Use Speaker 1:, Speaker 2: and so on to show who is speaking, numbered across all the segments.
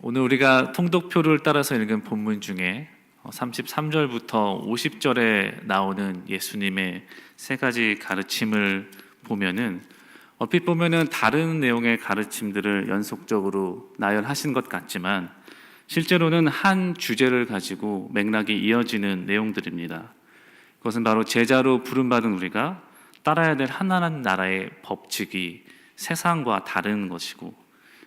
Speaker 1: 오늘 우리가 통독표를 따라서 읽은 본문 중에 33절부터 50절에 나오는 예수님의 세 가지 가르침을 보면은 얼핏 보면은 다른 내용의 가르침들을 연속적으로 나열하신 것 같지만 실제로는 한 주제를 가지고 맥락이 이어지는 내용들입니다. 그것은 바로 제자로 부름받은 우리가 따라야 될 하나님 나라의 법칙이 세상과 다른 것이고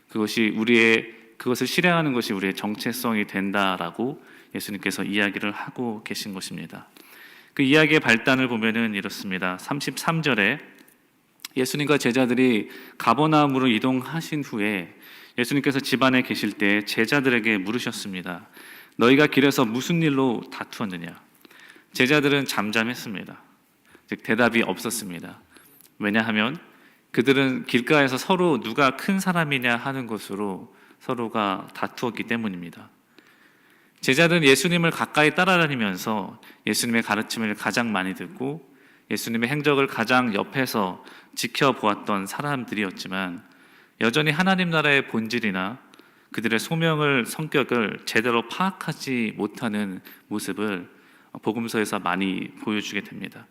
Speaker 1: 그것을 실행하는 것이 우리의 정체성이 된다라고 예수님께서 이야기를 하고 계신 것입니다. 그 이야기의 발단을 보면은 이렇습니다. 33절에 예수님과 제자들이 가버나움으로 이동하신 후에 예수님께서 집안에 계실 때 제자들에게 물으셨습니다. 너희가 길에서 무슨 일로 다투었느냐? 제자들은 잠잠했습니다. 즉 대답이 없었습니다. 왜냐하면 그들은 길가에서 서로 누가 큰 사람이냐 하는 것으로 서로가 다투었기 때문입니다. 제자들은 예수님을 가까이 따라다니면서 예수님의 가르침을 가장 많이 듣고 예수님의 행적을 가장 옆에서 지켜보았던 사람들이었지만 여전히 하나님 나라의 본질이나 그들의 소명을, 성격을 제대로 파악하지 못하는 모습을 복음서에서 많이 보여주게 됩니다.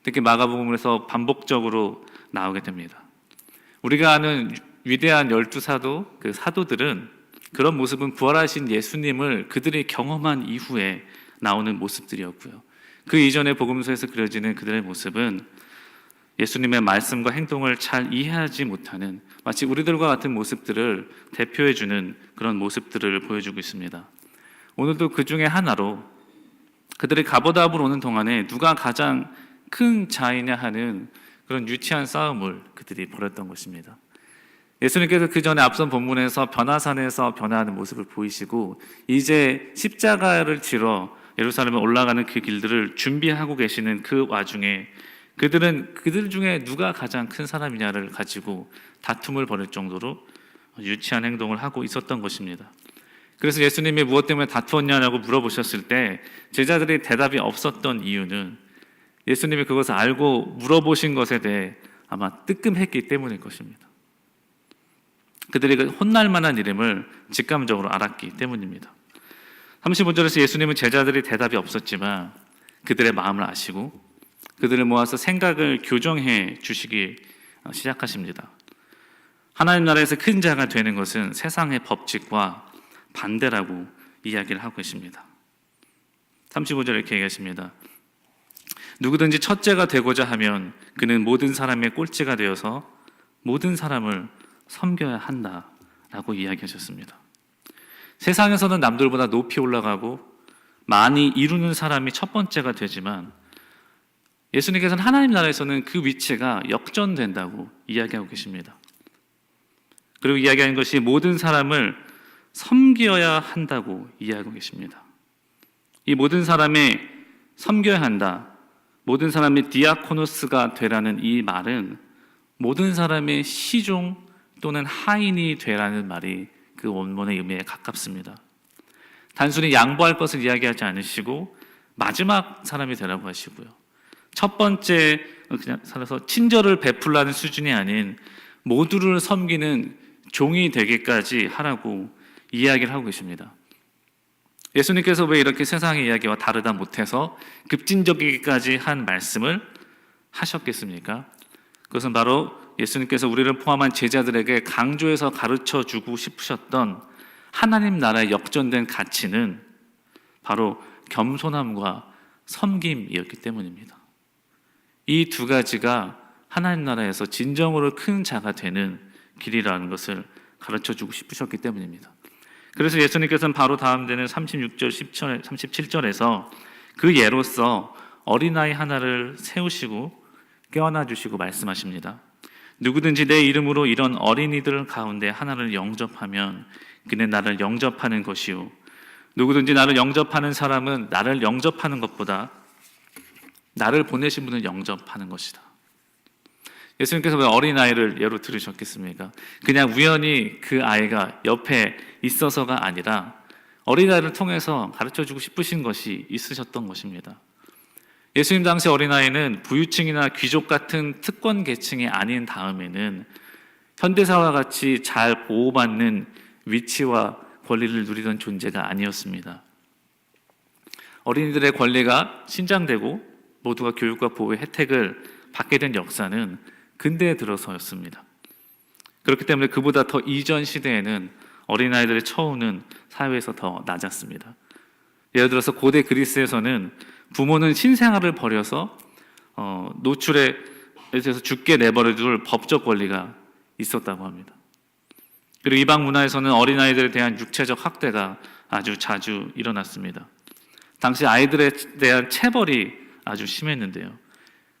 Speaker 1: 특히 마가복음에서 반복적으로 나오게 됩니다. 우리가 아는 위대한 12사도, 그 사도들은 그런 모습은 부활하신 예수님을 그들이 경험한 이후에 나오는 모습들이었고요. 그 이전의 복음서에서 그려지는 그들의 모습은 예수님의 말씀과 행동을 잘 이해하지 못하는 마치 우리들과 같은 모습들을 대표해주는 그런 모습들을 보여주고 있습니다. 오늘도 그 중에 하나로 그들이 가버나움으로 오는 동안에 누가 가장 큰 자이냐 하는 그런 유치한 싸움을 그들이 벌였던 것입니다. 예수님께서 그 전에 앞선 본문에서 변화산에서 변화하는 모습을 보이시고 이제 십자가를 지러 예루살렘에 올라가는 그 길들을 준비하고 계시는 그 와중에 그들 중에 누가 가장 큰 사람이냐를 가지고 다툼을 벌일 정도로 유치한 행동을 하고 있었던 것입니다. 그래서 예수님이 무엇 때문에 다투었냐고 물어보셨을 때 제자들이 대답이 없었던 이유는 예수님이 그것을 알고 물어보신 것에 대해 아마 뜨끔했기 때문일 것입니다. 그들이 혼날 만한 이름을 직감적으로 알았기 때문입니다. 35절에서 예수님은 제자들이 대답이 없었지만 그들의 마음을 아시고 그들을 모아서 생각을 교정해 주시기 시작하십니다. 하나님 나라에서 큰 자가 되는 것은 세상의 법칙과 반대라고 이야기를 하고 계십니다. 35절에 이렇게 얘기하십니다. 누구든지 첫째가 되고자 하면 그는 모든 사람의 꼴찌가 되어서 모든 사람을 섬겨야 한다라고 이야기하셨습니다. 세상에서는 남들보다 높이 올라가고 많이 이루는 사람이 첫 번째가 되지만 예수님께서는 하나님 나라에서는 그 위치가 역전된다고 이야기하고 계십니다. 그리고 이야기하는 것이 모든 사람을 섬겨야 한다고 이야기하고 계십니다. 이 모든 사람의 섬겨야 한다, 모든 사람의 디아코노스가 되라는 이 말은 모든 사람의 시종 또는 하인이 되라는 말이 그 원문의 의미에 가깝습니다. 단순히 양보할 것을 이야기하지 않으시고 마지막 사람이 되라고 하시고요. 첫 번째 그냥 살아서 친절을 베풀라는 수준이 아닌 모두를 섬기는 종이 되기까지 하라고 이야기를 하고 계십니다. 예수님께서 왜 이렇게 세상의 이야기와 다르다 못해서 급진적이기까지 한 말씀을 하셨겠습니까? 그것은 바로 예수님께서 우리를 포함한 제자들에게 강조해서 가르쳐 주고 싶으셨던 하나님 나라의 역전된 가치는 바로 겸손함과 섬김이었기 때문입니다. 이 두 가지가 하나님 나라에서 진정으로 큰 자가 되는 길이라는 것을 가르쳐 주고 싶으셨기 때문입니다. 그래서 예수님께서는 바로 다음 되는 36절, 37절에서 그 예로서 어린아이 하나를 세우시고 껴안아 주시고 말씀하십니다. 누구든지 내 이름으로 이런 어린이들 가운데 하나를 영접하면 그는 나를 영접하는 것이요 누구든지 나를 영접하는 사람은 나를 영접하는 것보다 나를 보내신 분을 영접하는 것이다. 예수님께서 왜 어린아이를 예로 들으셨겠습니까? 그냥 우연히 그 아이가 옆에 있어서가 아니라 어린아이를 통해서 가르쳐주고 싶으신 것이 있으셨던 것입니다. 예수님 당시 어린아이는 부유층이나 귀족 같은 특권 계층이 아닌 다음에는 현대사와 같이 잘 보호받는 위치와 권리를 누리던 존재가 아니었습니다. 어린이들의 권리가 신장되고 모두가 교육과 보호의 혜택을 받게 된 역사는 근대에 들어서였습니다. 그렇기 때문에 그보다 더 이전 시대에는 어린아이들의 처우는 사회에서 더 낮았습니다. 예를 들어서 고대 그리스에서는 부모는 신생아를 버려서 노출에 대해서 죽게 내버려둘 법적 권리가 있었다고 합니다. 그리고 이방 문화에서는 어린아이들에 대한 육체적 학대가 아주 자주 일어났습니다. 당시 아이들에 대한 체벌이 아주 심했는데요.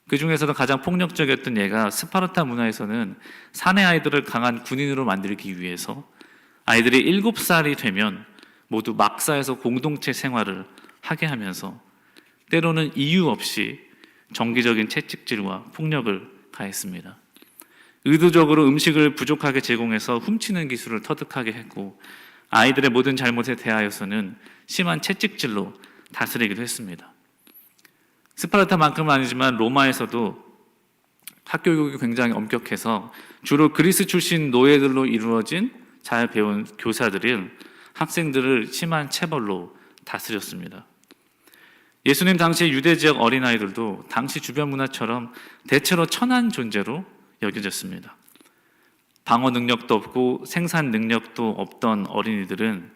Speaker 1: 그 중에서도 가장 폭력적이었던 예가 스파르타 문화에서는 사내 아이들을 강한 군인으로 만들기 위해서 아이들이 7살이 되면 모두 막사에서 공동체 생활을 하게 하면서 때로는 이유 없이 정기적인 채찍질과 폭력을 가했습니다. 의도적으로 음식을 부족하게 제공해서 훔치는 기술을 터득하게 했고 아이들의 모든 잘못에 대하여서는 심한 채찍질로 다스리기도 했습니다. 스파르타만큼은 아니지만 로마에서도 학교 교육이 굉장히 엄격해서 주로 그리스 출신 노예들로 이루어진 잘 배운 교사들은 학생들을 심한 체벌로 다스렸습니다. 예수님 당시 유대 지역 어린아이들도 당시 주변 문화처럼 대체로 천한 존재로 여겨졌습니다. 방어 능력도 없고 생산 능력도 없던 어린이들은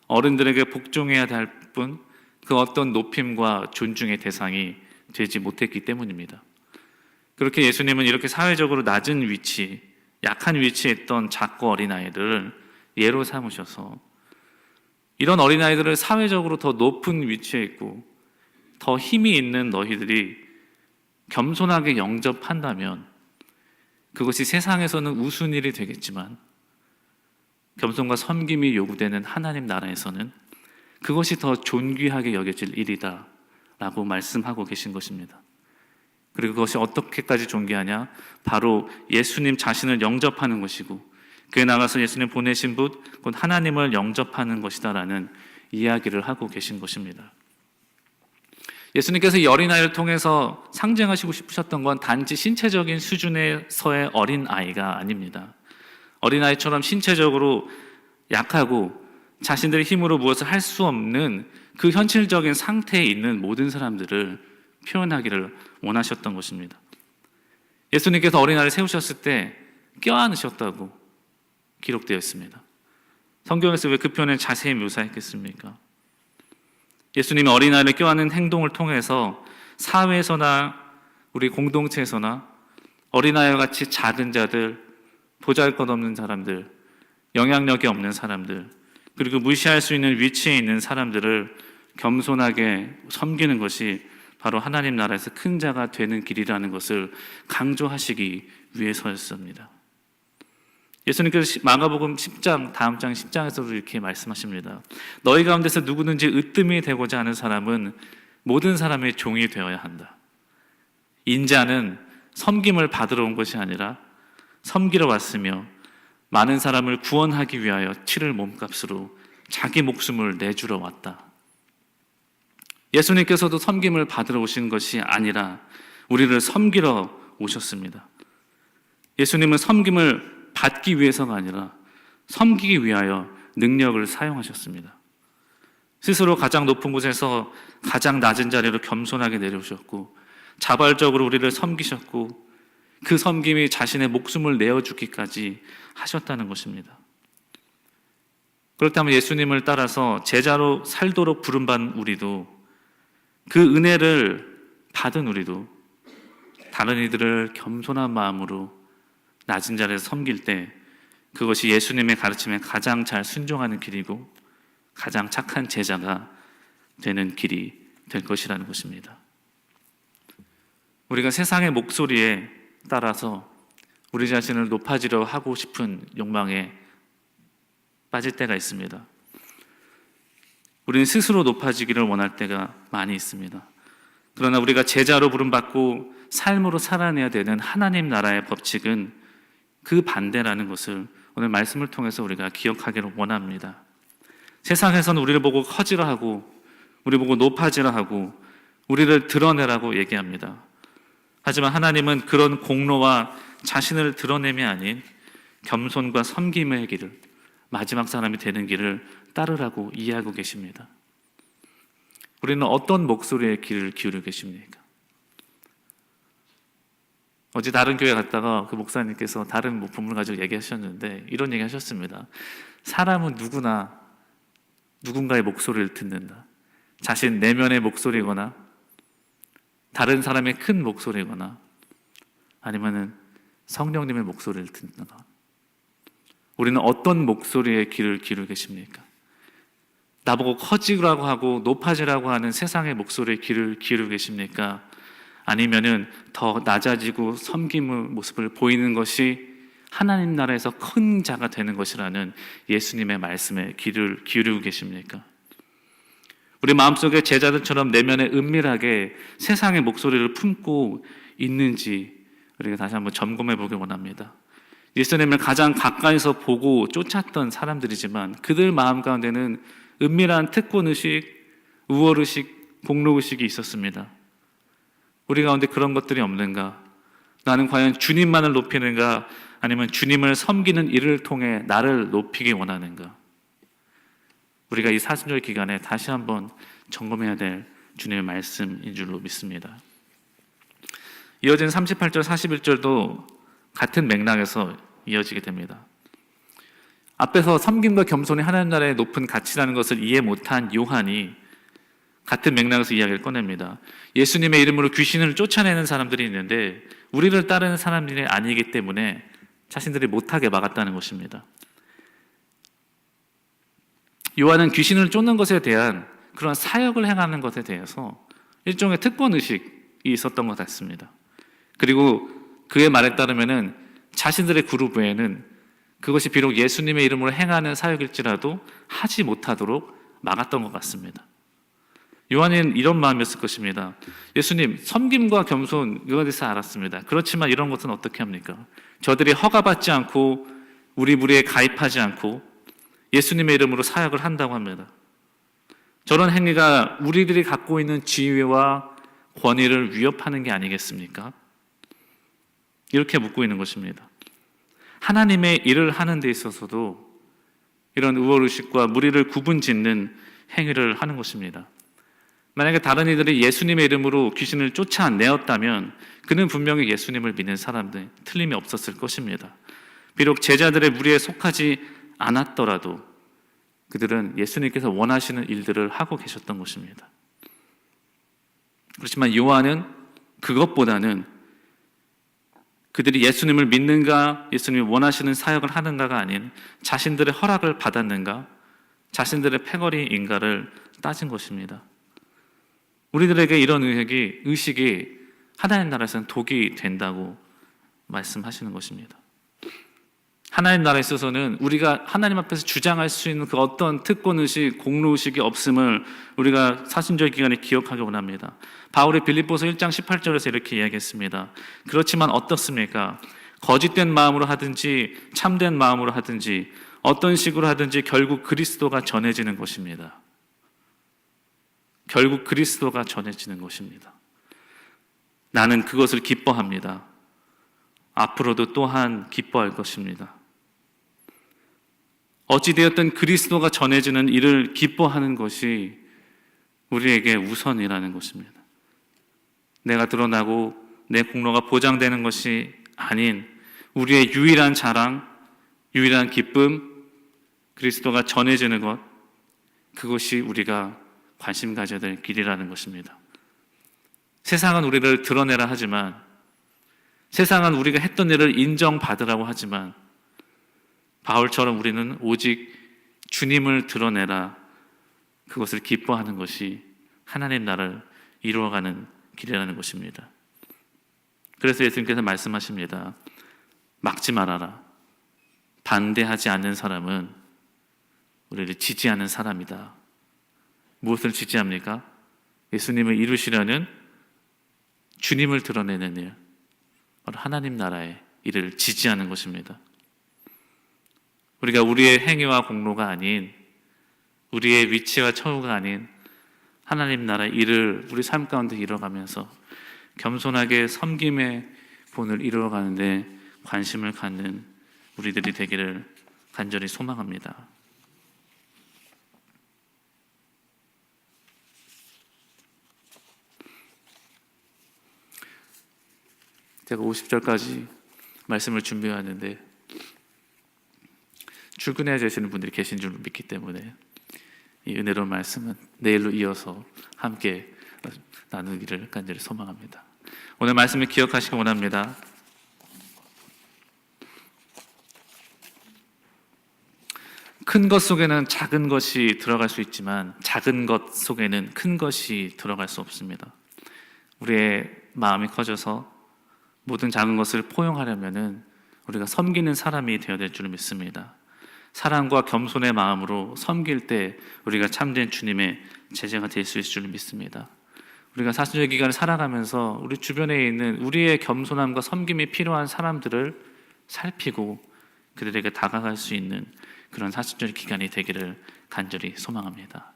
Speaker 1: 어른들에게 복종해야 할 뿐 그 어떤 높임과 존중의 대상이 되지 못했기 때문입니다. 그렇게 예수님은 이렇게 사회적으로 낮은 위치, 약한 위치에 있던 작고 어린아이들을 예로 삼으셔서 이런 어린아이들을 사회적으로 더 높은 위치에 있고 더 힘이 있는 너희들이 겸손하게 영접한다면 그것이 세상에서는 우스운 일이 되겠지만 겸손과 섬김이 요구되는 하나님 나라에서는 그것이 더 존귀하게 여겨질 일이다 라고 말씀하고 계신 것입니다. 그리고 그것이 어떻게까지 존귀하냐? 바로 예수님 자신을 영접하는 것이고 그에 나가서 예수님 보내신 분, 곧 하나님을 영접하는 것이다 라는 이야기를 하고 계신 것입니다. 예수님께서 이 어린아이를 통해서 상징하시고 싶으셨던 건 단지 신체적인 수준에서의 어린아이가 아닙니다. 어린아이처럼 신체적으로 약하고 자신들의 힘으로 무엇을 할 수 없는 그 현실적인 상태에 있는 모든 사람들을 표현하기를 원하셨던 것입니다. 예수님께서 어린아이를 세우셨을 때 껴안으셨다고 기록되어 있습니다. 성경에서 왜 그 표현을 자세히 묘사했겠습니까? 예수님이 어린아이를 껴안는 행동을 통해서 사회에서나 우리 공동체에서나 어린아이와 같이 작은 자들, 보잘것없는 사람들, 영향력이 없는 사람들, 그리고 무시할 수 있는 위치에 있는 사람들을 겸손하게 섬기는 것이 바로 하나님 나라에서 큰 자가 되는 길이라는 것을 강조하시기 위해서였습니다. 예수님께서 마가복음 10장, 다음 장 10장에서도 이렇게 말씀하십니다. 너희 가운데서 누구든지 으뜸이 되고자 하는 사람은 모든 사람의 종이 되어야 한다. 인자는 섬김을 받으러 온 것이 아니라 섬기러 왔으며 많은 사람을 구원하기 위하여 치를 몸값으로 자기 목숨을 내주러 왔다. 예수님께서도 섬김을 받으러 오신 것이 아니라 우리를 섬기러 오셨습니다. 예수님은 섬김을 받기 위해서가 아니라 섬기기 위하여 능력을 사용하셨습니다. 스스로 가장 높은 곳에서 가장 낮은 자리로 겸손하게 내려오셨고 자발적으로 우리를 섬기셨고 그 섬김이 자신의 목숨을 내어주기까지 하셨다는 것입니다. 그렇다면 예수님을 따라서 제자로 살도록 부름받은 우리도 그 은혜를 받은 우리도 다른 이들을 겸손한 마음으로 낮은 자리에서 섬길 때 그것이 예수님의 가르침에 가장 잘 순종하는 길이고 가장 착한 제자가 되는 길이 될 것이라는 것입니다. 우리가 세상의 목소리에 따라서 우리 자신을 높아지려 하고 싶은 욕망에 빠질 때가 있습니다. 우리는 스스로 높아지기를 원할 때가 많이 있습니다. 그러나 우리가 제자로 부름받고 삶으로 살아내야 되는 하나님 나라의 법칙은 그 반대라는 것을 오늘 말씀을 통해서 우리가 기억하기를 원합니다. 세상에서는 우리를 보고 커지라 하고 우리 보고 높아지라 하고 우리를 드러내라고 얘기합니다. 하지만 하나님은 그런 공로와 자신을 드러냄이 아닌 겸손과 섬김의 길을 마지막 사람이 되는 길을 따르라고 이해하고 계십니다. 우리는 어떤 목소리에 귀를 기울이고 계십니까? 어제 다른 교회 갔다가 그 목사님께서 다른 부분을 가지고 얘기하셨는데 이런 얘기 하셨습니다. 사람은 누구나 누군가의 목소리를 듣는다. 자신 내면의 목소리거나 다른 사람의 큰 목소리거나 아니면은 성령님의 목소리를 듣는가. 우리는 어떤 목소리에 귀를 기울이고 계십니까? 나보고 커지라고 하고 높아지라고 하는 세상의 목소리에 귀를 기울이고 계십니까? 아니면은 더 낮아지고 섬김의 모습을 보이는 것이 하나님 나라에서 큰 자가 되는 것이라는 예수님의 말씀에 귀를 기울이고 계십니까? 우리 마음속에 제자들처럼 내면에 은밀하게 세상의 목소리를 품고 있는지 우리가 다시 한번 점검해 보기 원합니다. 예수님을 가장 가까이서 보고 쫓았던 사람들이지만 그들 마음 가운데는 은밀한 특권의식, 우월의식, 복록의식이 있었습니다. 우리 가운데 그런 것들이 없는가? 나는 과연 주님만을 높이는가? 아니면 주님을 섬기는 일을 통해 나를 높이기 원하는가? 우리가 이 사순절 기간에 다시 한번 점검해야 될 주님의 말씀인 줄로 믿습니다. 이어진 38절, 41절도 같은 맥락에서 이어지게 됩니다. 앞에서 섬김과 겸손이 하나님 나라의 높은 가치라는 것을 이해 못한 요한이 같은 맥락에서 이야기를 꺼냅니다. 예수님의 이름으로 귀신을 쫓아내는 사람들이 있는데 우리를 따르는 사람들이 아니기 때문에 자신들이 못하게 막았다는 것입니다. 요한은 귀신을 쫓는 것에 대한 그런 사역을 행하는 것에 대해서 일종의 특권의식이 있었던 것 같습니다. 그리고 그의 말에 따르면은 자신들의 그룹 외에는 그것이 비록 예수님의 이름으로 행하는 사역일지라도 하지 못하도록 막았던 것 같습니다. 요한은 이런 마음이었을 것입니다. 예수님, 섬김과 겸손 이거에 대해서 알았습니다. 그렇지만 이런 것은 어떻게 합니까? 저들이 허가받지 않고 우리 무리에 가입하지 않고 예수님의 이름으로 사역을 한다고 합니다. 저런 행위가 우리들이 갖고 있는 지위와 권위를 위협하는 게 아니겠습니까? 이렇게 묻고 있는 것입니다. 하나님의 일을 하는 데 있어서도 이런 우월의식과 무리를 구분짓는 행위를 하는 것입니다. 만약에 다른 이들이 예수님의 이름으로 귀신을 쫓아내었다면 그는 분명히 예수님을 믿는 사람들 틀림이 없었을 것입니다. 비록 제자들의 무리에 속하지 않았더라도 그들은 예수님께서 원하시는 일들을 하고 계셨던 것입니다. 그렇지만 요한은 그것보다는 그들이 예수님을 믿는가, 예수님이 원하시는 사역을 하는가가 아닌 자신들의 허락을 받았는가, 자신들의 패거리인가를 따진 것입니다. 우리들에게 이런 의식이 하나님 나라에서는 독이 된다고 말씀하시는 것입니다. 하나님 나라에 있어서는 우리가 하나님 앞에서 주장할 수 있는 그 어떤 특권의식, 공로의식이 없음을 우리가 사순절 기간에 기억하기 원합니다. 바울이 빌립보서 1장 18절에서 이렇게 이야기했습니다. 그렇지만 어떻습니까? 거짓된 마음으로 하든지 참된 마음으로 하든지 어떤 식으로 하든지 결국 그리스도가 전해지는 것입니다. 결국 그리스도가 전해지는 것입니다. 나는 그것을 기뻐합니다. 앞으로도 또한 기뻐할 것입니다. 어찌되었든 그리스도가 전해지는 일을 기뻐하는 것이 우리에게 우선이라는 것입니다. 내가 드러나고 내 공로가 보장되는 것이 아닌 우리의 유일한 자랑, 유일한 기쁨, 그리스도가 전해지는 것, 그것이 우리가 관심 가져야 될 길이라는 것입니다. 세상은 우리를 드러내라 하지만, 세상은 우리가 했던 일을 인정받으라고 하지만, 바울처럼 우리는 오직 주님을 드러내라, 그것을 기뻐하는 것이 하나님 나라를 이루어가는 길이라는 것입니다. 그래서 예수님께서 말씀하십니다. 막지 말아라. 반대하지 않는 사람은 우리를 지지하는 사람이다. 무엇을 지지합니까? 예수님을 이루시려는 주님을 드러내는 일, 바로 하나님 나라의 일을 지지하는 것입니다. 우리가 우리의 행위와 공로가 아닌, 우리의 위치와 처우가 아닌 하나님 나라의 일을 우리 삶 가운데 이뤄가면서 겸손하게 섬김의 본을 이루어가는데 관심을 갖는 우리들이 되기를 간절히 소망합니다. 제가 50절까지 말씀을 준비하는데 출근해야 되시는 분들이 계신 줄 믿기 때문에 이 은혜로운 말씀은 내일로 이어서 함께 나누기를 간절히 소망합니다. 오늘 말씀을 기억하시기 원합니다. 큰 것 속에는 작은 것이 들어갈 수 있지만 작은 것 속에는 큰 것이 들어갈 수 없습니다. 우리의 마음이 커져서 모든 작은 것을 포용하려면은 우리가 섬기는 사람이 되어야 될 줄 믿습니다. 사랑과 겸손의 마음으로 섬길 때 우리가 참된 주님의 제자가 될 수 있을 줄 믿습니다. 우리가 사순절 기간을 살아가면서 우리 주변에 있는 우리의 겸손함과 섬김이 필요한 사람들을 살피고 그들에게 다가갈 수 있는 그런 사순절 기간이 되기를 간절히 소망합니다.